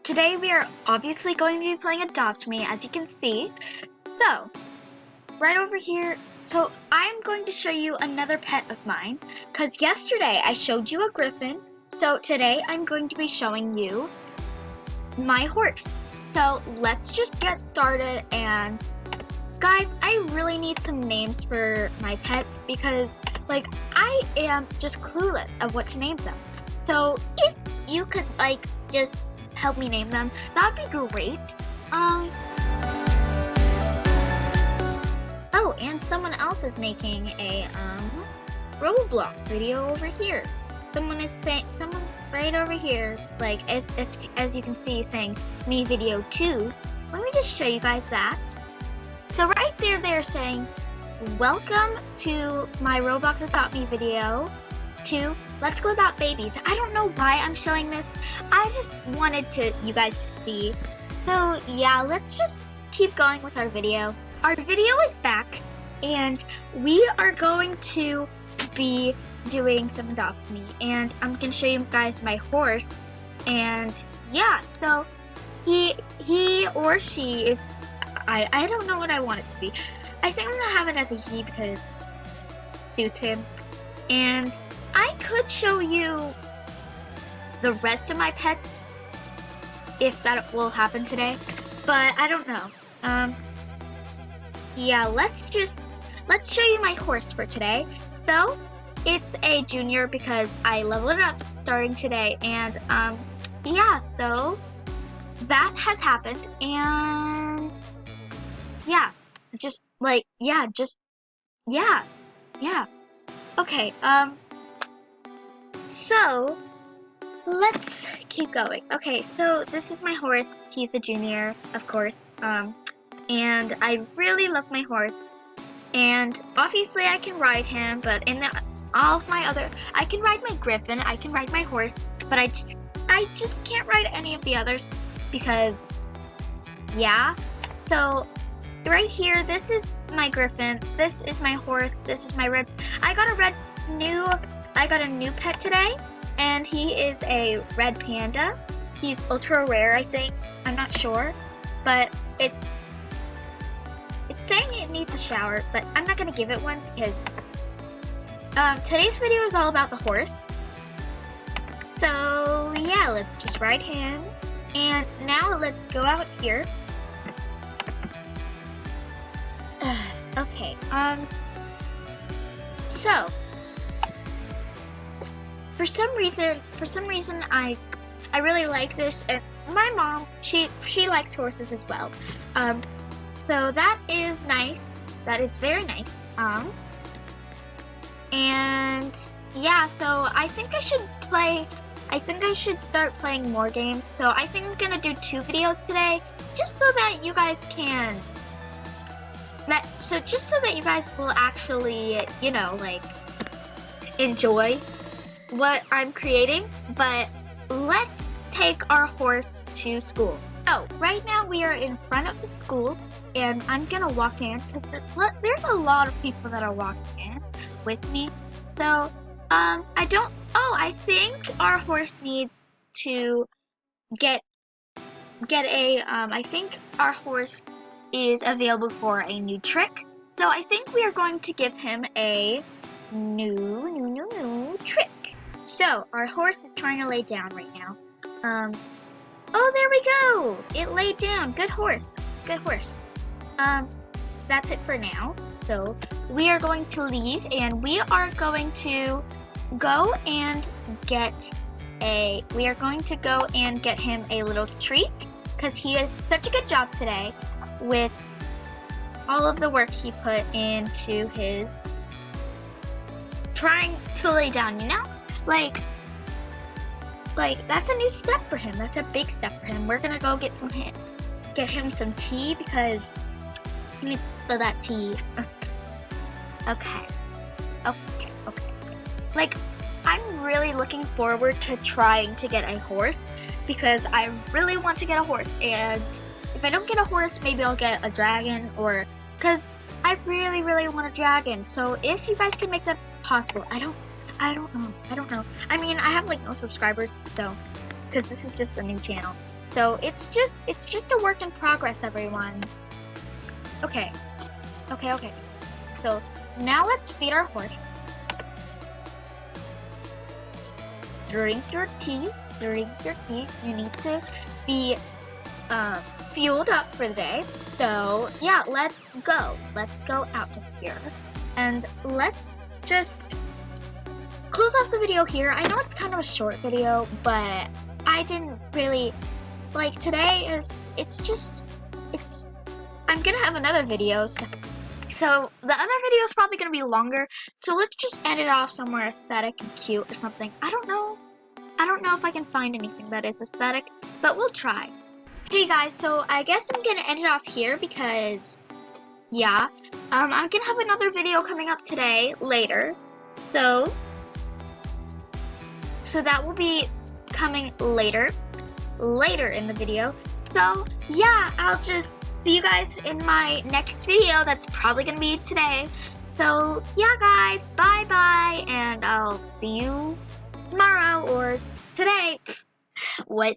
today we are obviously going to be playing Adopt Me, as you can see. So, right over here, so I'm going to show you another pet of mine, because yesterday I showed you a griffin, so today I'm going to be showing you my horse. So let's just get started, and guys, I really need some names for my pets, because like I am just clueless of what to name them. So if you could like just help me name them, that'd be great. Oh, and someone else is making a Roblox video over here. Someone right over here, like as you can see, saying me video 2. Let me just show you guys that. So right there, they're saying, welcome to my Roblox Adopt Me video 2. Let's go adopt babies. I don't know why I'm showing this. I just wanted you guys to see. So yeah, let's just keep going with our video. Our video is back, and we are going to be doing some Adopt Me, and I'm gonna show you guys my horse. And yeah, so he or she, if I don't know what I want it to be. I think I'm gonna have it as a he because it suits him. And I could show you the rest of my pets if that will happen today, but I don't know. Yeah, let's show you my horse for today. So it's a junior because I leveled it up starting today, and yeah, so that has happened, and yeah, yeah. Okay, so let's keep going. Okay, so this is my horse. He's a junior, of course, and I really love my horse, and obviously I can ride him, but all of my other, I can ride my griffin, I can ride my horse, but I just can't ride any of the others because, yeah. So right here, this is my griffin, this is my horse, this is my red. I got a new pet today, and he is a red panda. He's ultra rare, I think. I'm not sure, but it's saying it needs a shower, but I'm not gonna give it one because today's video is all about the horse. So yeah, let's just ride him, and now let's go out here. Okay, so for some reason I really like this, and my mom, she likes horses as well. So that is nice. That is very nice. And yeah, so I think I should start playing more games. So I think I'm gonna do 2 videos today, just so that you guys will actually, you know, like, enjoy what I'm creating. But let's take our horse to school. So right now we are in front of the school, and I'm gonna walk in because there's a lot of people that are walking in with me. So I think our horse needs to get a I think our horse is available for a new trick. So I think we are going to give him a new trick. So our horse is trying to lay down right now. Oh, there we go! It laid down. Good horse. Good horse. That's it for now. So we are going to leave, and we are going to go and get him a little treat, because he did such a good job today with all of the work he put into his trying to lay down, you know? Like that's a new step for him. That's a big step for him. We're gonna go get him some tea because he needs to spill that tea. Okay. Like, I'm really looking forward to trying to get a horse because I really want to get a horse, and if I don't get a horse, maybe I'll get a dragon, or because I really want a dragon. So if you guys can make that possible, I don't know. I mean, I have like no subscribers, so because this is just a new channel. So it's just a work in progress, everyone. Okay. So now let's feed our horse. Drink your tea. You need to be fueled up for the day. So yeah, let's go. Let's go out of here. And let's just close off the video here. I know it's kind of a short video, but I didn't really like today I'm gonna have another video, so the other video is probably gonna be longer, so let's just end it off somewhere aesthetic and cute or something. I don't know if I can find anything that is aesthetic, but we'll try. Hey guys, so I guess I'm gonna end it off here because yeah, I'm gonna have another video coming up today later, so that will be coming later in the video. So yeah, I'll just see you guys in my next video. That's probably gonna be today. So yeah guys, bye bye, and I'll see you tomorrow or today. What?